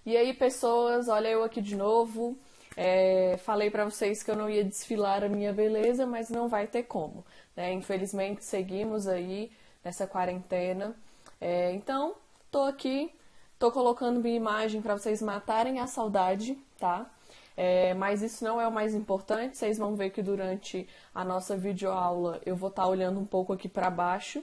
E aí, pessoas, olha eu aqui de novo. Falei pra vocês que eu não ia desfilar a minha beleza, mas não vai ter como, né? Infelizmente, seguimos aí nessa quarentena. Então, tô aqui, tô colocando minha imagem pra vocês matarem a saudade, tá? Mas isso não é o mais importante. Vocês vão ver que durante a nossa videoaula eu vou estar olhando um pouco aqui pra baixo,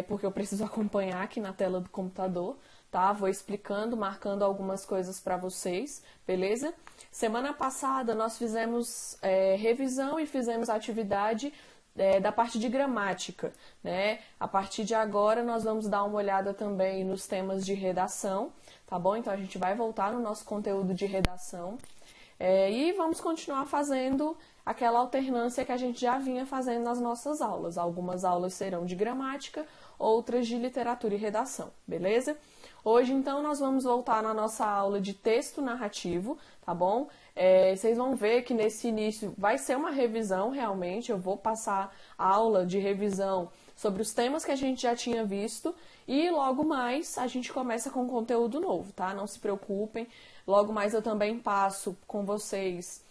porque eu preciso acompanhar aqui na tela do computador, tá? Vou explicando, marcando algumas coisas para vocês, beleza? Semana passada nós fizemos revisão e fizemos atividade da parte de gramática, né? A partir de agora nós vamos dar uma olhada também nos temas de redação, tá bom? Então a gente vai voltar no nosso conteúdo de redação e vamos continuar fazendo aquela alternância que a gente já vinha fazendo nas nossas aulas. Algumas aulas serão de gramática, outras de literatura e redação, beleza? Hoje, então, nós vamos voltar na nossa aula de texto narrativo, tá bom? Vocês vão ver que nesse início vai ser uma revisão, realmente. Eu vou passar aula de revisão sobre os temas que a gente já tinha visto e logo mais a gente começa com conteúdo novo, tá? Não se preocupem. Logo mais eu também passo com vocês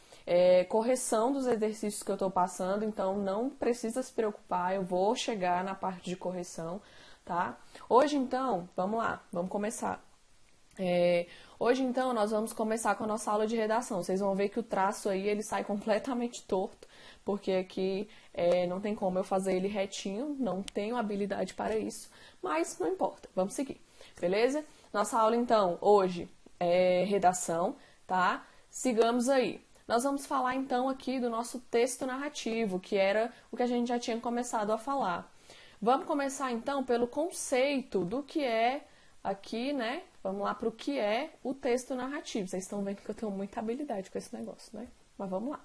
correção dos exercícios que eu estou passando, então não precisa se preocupar, eu vou chegar na parte de correção, tá? Hoje, então, vamos lá, vamos começar. Hoje, então, nós vamos começar com a nossa aula de redação. Vocês vão ver que o traço aí, ele sai completamente torto, porque aqui não tem como eu fazer ele retinho, não tenho habilidade para isso, mas não importa, vamos seguir, beleza? Nossa aula, então, hoje é redação, tá? Sigamos aí. Nós vamos falar, então, aqui do nosso texto narrativo, que era o que a gente já tinha começado a falar. Vamos começar, então, pelo conceito do que é aqui, né? Vamos lá para o que é o texto narrativo. Vocês estão vendo que eu tenho muita habilidade com esse negócio, né? Mas vamos lá.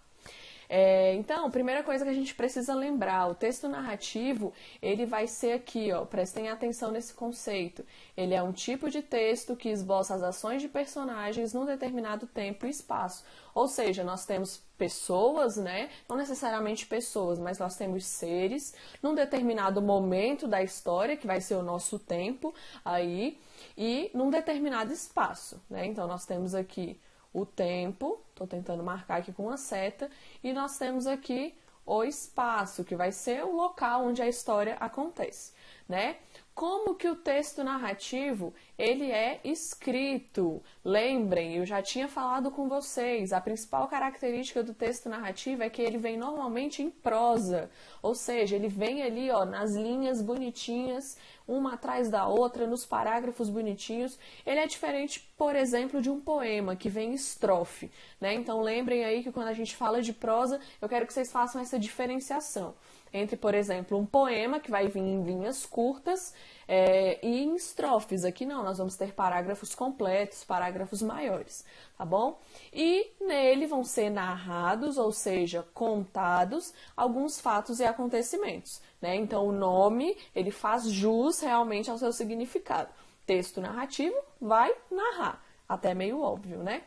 Então, primeira coisa que a gente precisa lembrar, o texto narrativo, ele vai ser aqui, ó, prestem atenção nesse conceito. Ele é um tipo de texto que esboça as ações de personagens num determinado tempo e espaço. Ou seja, nós temos pessoas, né? Não necessariamente pessoas, mas nós temos seres num determinado momento da história, que vai ser o nosso tempo aí, e num determinado espaço, né? Então, nós temos aqui o tempo, estou tentando marcar aqui com uma seta, e nós temos aqui o espaço, que vai ser o local onde a história acontece, né? Como que o texto narrativo, ele é escrito? Lembrem, eu já tinha falado com vocês, a principal característica do texto narrativo é que ele vem normalmente em prosa, ou seja, ele vem ali, ó, nas linhas bonitinhas, uma atrás da outra, nos parágrafos bonitinhos. Ele é diferente, por exemplo, de um poema, que vem em estrofe, né? Então lembrem aí que quando a gente fala de prosa, eu quero que vocês façam essa diferenciação entre, por exemplo, um poema que vai vir em linhas curtas e em estrofes. Aqui não, nós vamos ter parágrafos completos, parágrafos maiores, tá bom? E nele vão ser narrados, ou seja, contados, alguns fatos e acontecimentos, né? Então o nome, ele faz jus realmente ao seu significado. Texto narrativo vai narrar, até meio óbvio, né?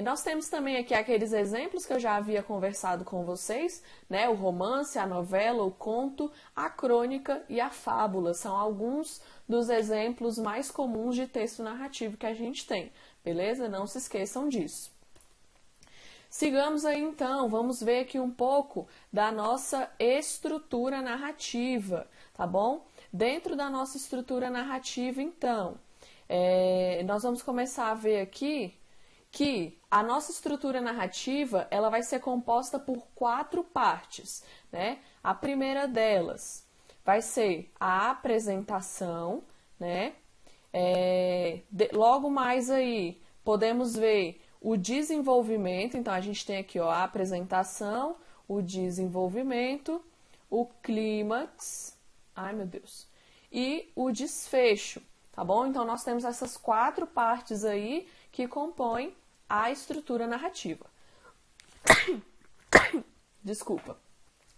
Nós temos também aqui aqueles exemplos que eu já havia conversado com vocês, né? O romance, a novela, o conto, a crônica e a fábula. São alguns dos exemplos mais comuns de texto narrativo que a gente tem, beleza? Não se esqueçam disso. Sigamos aí então, vamos ver aqui um pouco da nossa estrutura narrativa, tá bom? Dentro da nossa estrutura narrativa, então, nós vamos começar a ver aqui que a nossa estrutura narrativa, ela vai ser composta por 4 partes, né? A primeira delas vai ser a apresentação, né? Logo mais aí, podemos ver o desenvolvimento. Então, a gente tem aqui, ó, a apresentação, o desenvolvimento, o clímax, ai meu Deus, e o desfecho, tá bom? Então, nós temos essas 4 partes aí que compõem a estrutura narrativa. Desculpa.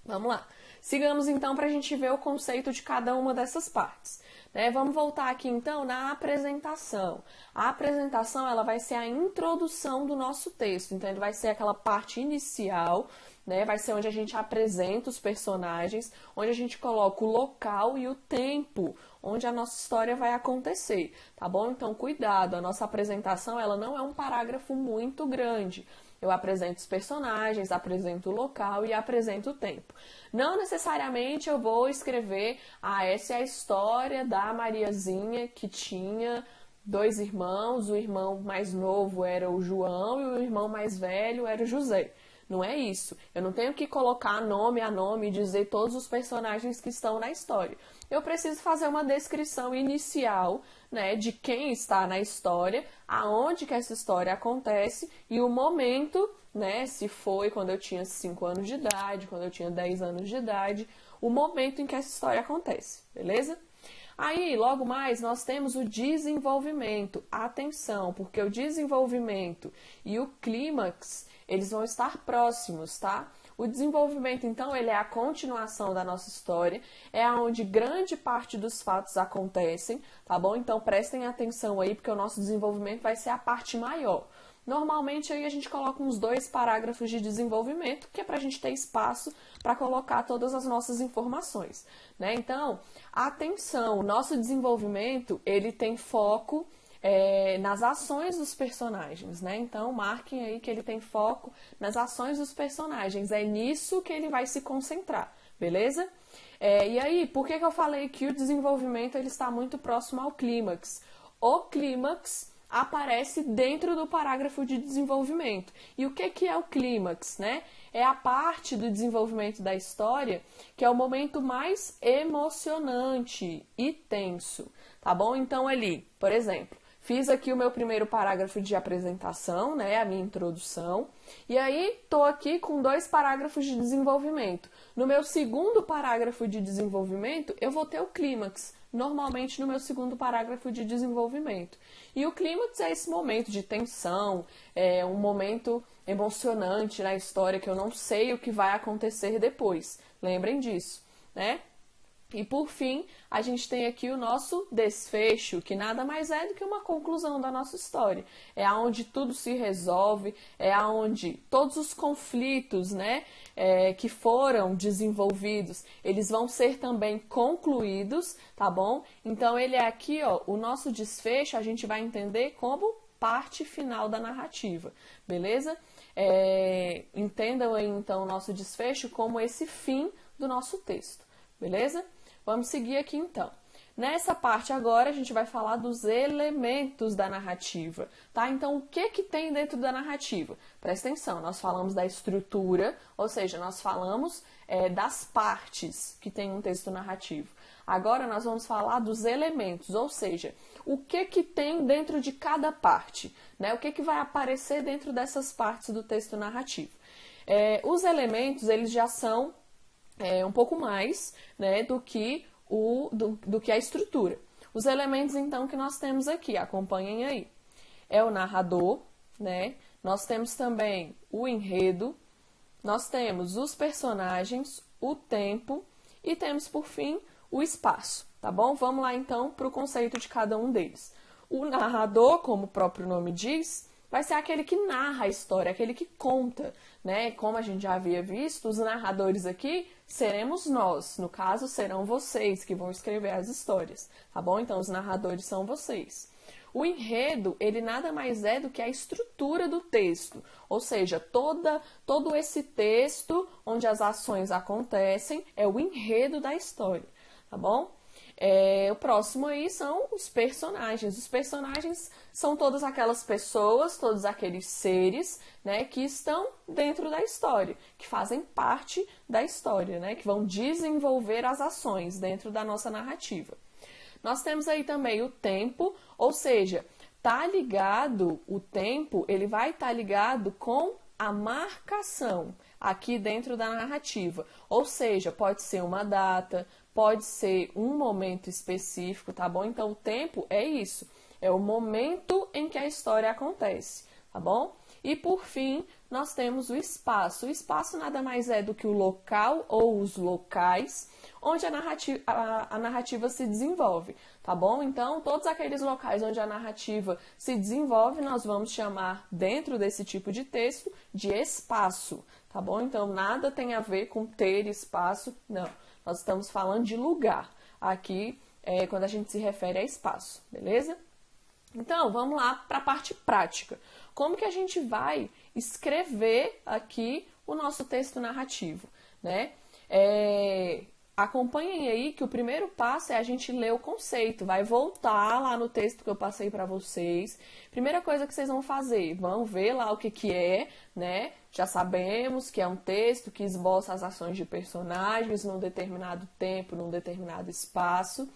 Vamos lá. Sigamos então para a gente ver o conceito de cada uma dessas partes. né? Vamos voltar aqui então na apresentação. A apresentação ela vai ser a introdução do nosso texto, então ele vai ser aquela parte inicial, né? Vai ser onde a gente apresenta os personagens, onde a gente coloca o local e o tempo onde a nossa história vai acontecer, tá bom? Então cuidado, a nossa apresentação ela não é um parágrafo muito grande. Eu apresento os personagens, apresento o local e apresento o tempo. Não necessariamente eu vou escrever, essa é a história da Mariazinha que tinha 2 irmãos, o irmão mais novo era o João e o irmão mais velho era o José. Não é isso. Eu não tenho que colocar nome a nome e dizer todos os personagens que estão na história. Eu preciso fazer uma descrição inicial, né, de quem está na história, aonde que essa história acontece e o momento, né, se foi quando eu tinha 5 anos de idade, quando eu tinha 10 anos de idade, o momento em que essa história acontece, beleza? Aí, logo mais, nós temos o desenvolvimento. Atenção, porque o desenvolvimento e o clímax, eles vão estar próximos, tá? O desenvolvimento, então, ele é a continuação da nossa história, é onde grande parte dos fatos acontecem, tá bom? Então, prestem atenção aí, porque o nosso desenvolvimento vai ser a parte maior. Normalmente, aí a gente coloca uns 2 parágrafos de desenvolvimento, que é para a gente ter espaço para colocar todas as nossas informações, né? Então, atenção, o nosso desenvolvimento, ele tem foco nas ações dos personagens, né? Então, marquem aí que ele tem foco nas ações dos personagens. É nisso que ele vai se concentrar, beleza? E aí, por que eu falei que o desenvolvimento ele está muito próximo ao clímax? O clímax aparece dentro do parágrafo de desenvolvimento. E o que é o clímax, né? É a parte do desenvolvimento da história que é o momento mais emocionante e tenso, tá bom? Então, ali, por exemplo, fiz aqui o meu primeiro parágrafo de apresentação, né, a minha introdução, e aí tô aqui com 2 parágrafos de desenvolvimento. No meu segundo parágrafo de desenvolvimento, eu vou ter o clímax, normalmente no meu segundo parágrafo de desenvolvimento. E o clímax é esse momento de tensão, é um momento emocionante na história que eu não sei o que vai acontecer depois. Lembrem disso, né? E por fim, a gente tem aqui o nosso desfecho, que nada mais é do que uma conclusão da nossa história. É aonde tudo se resolve, é aonde todos os conflitos, né, que foram desenvolvidos, eles vão ser também concluídos, tá bom? Então ele é aqui, ó, o nosso desfecho a gente vai entender como parte final da narrativa, beleza? Entendam aí então o nosso desfecho como esse fim do nosso texto, beleza? Vamos seguir aqui então. Nessa parte agora a gente vai falar dos elementos da narrativa, tá? Então o que tem dentro da narrativa? Presta atenção, nós falamos da estrutura, ou seja, nós falamos das partes que tem um texto narrativo. Agora nós vamos falar dos elementos, ou seja, o que tem dentro de cada parte, né? O que vai aparecer dentro dessas partes do texto narrativo. Os elementos, eles já são um pouco mais, né, do que a estrutura. Os elementos, então, que nós temos aqui, acompanhem aí. É o narrador, né? Nós temos também o enredo, nós temos os personagens, o tempo e temos, por fim, o espaço, tá bom? Vamos lá, então, para o conceito de cada um deles. O narrador, como o próprio nome diz, vai ser aquele que narra a história, aquele que conta, né? Como a gente já havia visto, os narradores aqui seremos nós, no caso serão vocês que vão escrever as histórias, tá bom? Então os narradores são vocês. O enredo, ele nada mais é do que a estrutura do texto, ou seja, todo esse texto onde as ações acontecem é o enredo da história, tá bom? O próximo aí são os personagens. Os personagens são todas aquelas pessoas, todos aqueles seres, né, que estão dentro da história, que fazem parte da história, né, que vão desenvolver as ações dentro da nossa narrativa. Nós temos aí também o tempo, ou seja, tá ligado, o tempo, ele vai estar ligado com a marcação aqui dentro da narrativa. Ou seja, pode ser uma data, pode ser um momento específico, tá bom? Então, o tempo é isso, é o momento em que a história acontece, tá bom? E por fim, nós temos o espaço. O espaço nada mais é do que o local ou os locais onde a narrativa se desenvolve, tá bom? Então, todos aqueles locais onde a narrativa se desenvolve, nós vamos chamar, dentro desse tipo de texto, de espaço, tá bom? Então, nada tem a ver com ter espaço, não. Nós estamos falando de lugar. Aqui, quando a gente se refere a espaço, beleza? Então, vamos lá para a parte prática. Como que a gente vai escrever aqui o nosso texto narrativo, né? Acompanhem aí que o primeiro passo é a gente ler o conceito. Vai voltar lá no texto que eu passei para vocês. Primeira coisa que vocês vão fazer, vão ver lá o que é, né? Já sabemos que é um texto que esboça as ações de personagens num determinado tempo, num determinado espaço.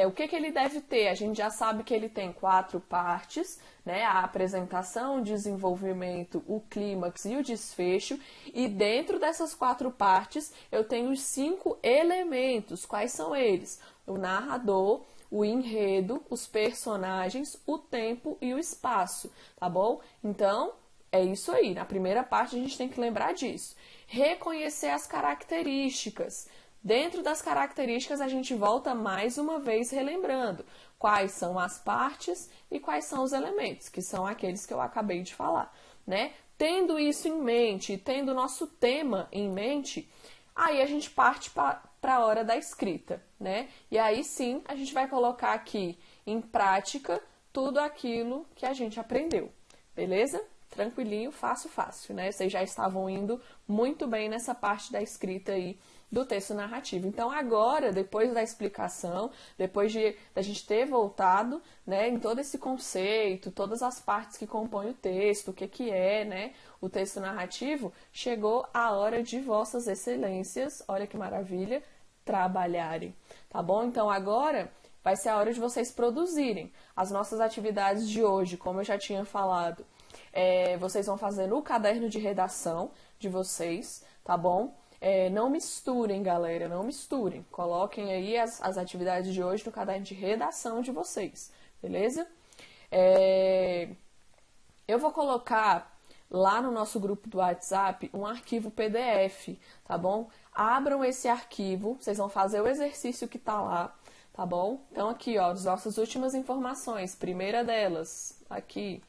O que ele deve ter? A gente já sabe que ele tem 4 partes, né? A apresentação, o desenvolvimento, o clímax e o desfecho. E dentro dessas 4 partes, eu tenho os 5 elementos. Quais são eles? O narrador, o enredo, os personagens, o tempo e o espaço, tá bom? Então, é isso aí. Na primeira parte, a gente tem que lembrar disso. Reconhecer as características. Dentro das características, a gente volta mais uma vez relembrando quais são as partes e quais são os elementos, que são aqueles que eu acabei de falar, né? Tendo isso em mente, tendo o nosso tema em mente, aí a gente parte para a hora da escrita, né? E aí sim, a gente vai colocar aqui em prática tudo aquilo que a gente aprendeu, beleza? Tranquilinho, fácil, fácil, né? Vocês já estavam indo muito bem nessa parte da escrita aí do texto narrativo. Então agora, depois da explicação, depois da gente ter voltado, né, em todo esse conceito, todas as partes que compõem o texto, o que é, né, o texto narrativo, chegou a hora de vossas excelências, olha que maravilha, trabalharem, tá bom? Então agora vai ser a hora de vocês produzirem. As nossas atividades de hoje, como eu já tinha falado, vocês vão fazer no caderno de redação de vocês, tá bom? Não misturem, galera, não misturem. Coloquem aí as atividades de hoje no caderno de redação de vocês, beleza? Eu vou colocar lá no nosso grupo do WhatsApp um arquivo PDF, tá bom? Abram esse arquivo, vocês vão fazer o exercício que tá lá, tá bom? Então aqui, ó, as nossas últimas informações, primeira delas, aqui.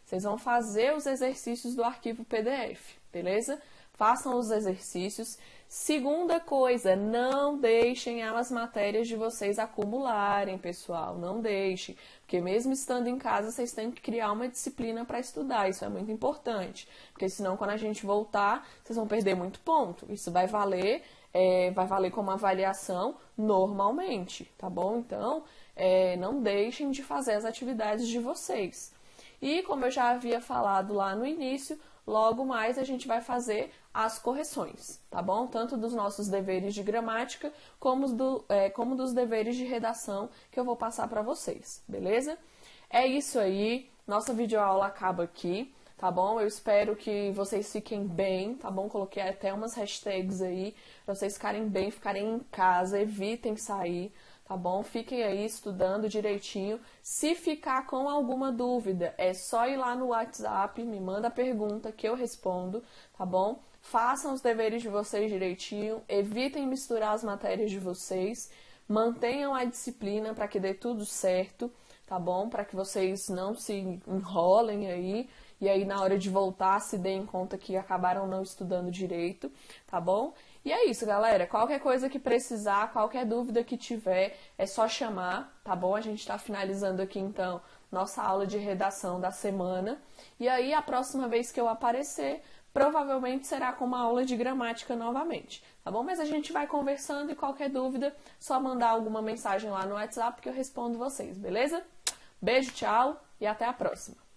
Vocês vão fazer os exercícios do arquivo PDF, beleza? Façam os exercícios. Segunda coisa, não deixem as matérias de vocês acumularem, pessoal. Não deixem. Porque mesmo estando em casa, vocês têm que criar uma disciplina para estudar. Isso é muito importante. Porque senão, quando a gente voltar, vocês vão perder muito ponto. Isso vai valer como avaliação normalmente, tá bom? Então, não deixem de fazer as atividades de vocês. E, como eu já havia falado lá no início, logo mais a gente vai fazer as correções, tá bom? Tanto dos nossos deveres de gramática, como dos deveres de redação que eu vou passar para vocês, beleza? É isso aí, nossa videoaula acaba aqui, tá bom? Eu espero que vocês fiquem bem, tá bom? Coloquei até umas hashtags aí, para vocês ficarem bem, ficarem em casa, evitem sair, tá bom? Fiquem aí estudando direitinho. Se ficar com alguma dúvida, é só ir lá no WhatsApp, me manda a pergunta que eu respondo, tá bom? Façam os deveres de vocês direitinho, evitem misturar as matérias de vocês, mantenham a disciplina para que dê tudo certo, tá bom? Para que vocês não se enrolem aí e aí na hora de voltar se deem conta que acabaram não estudando direito, tá bom? E é isso, galera. Qualquer coisa que precisar, qualquer dúvida que tiver, é só chamar, tá bom? A gente está finalizando aqui, então, nossa aula de redação da semana. E aí, a próxima vez que eu aparecer, provavelmente será com uma aula de gramática novamente, tá bom? Mas a gente vai conversando e qualquer dúvida, só mandar alguma mensagem lá no WhatsApp que eu respondo vocês, beleza? Beijo, tchau e até a próxima!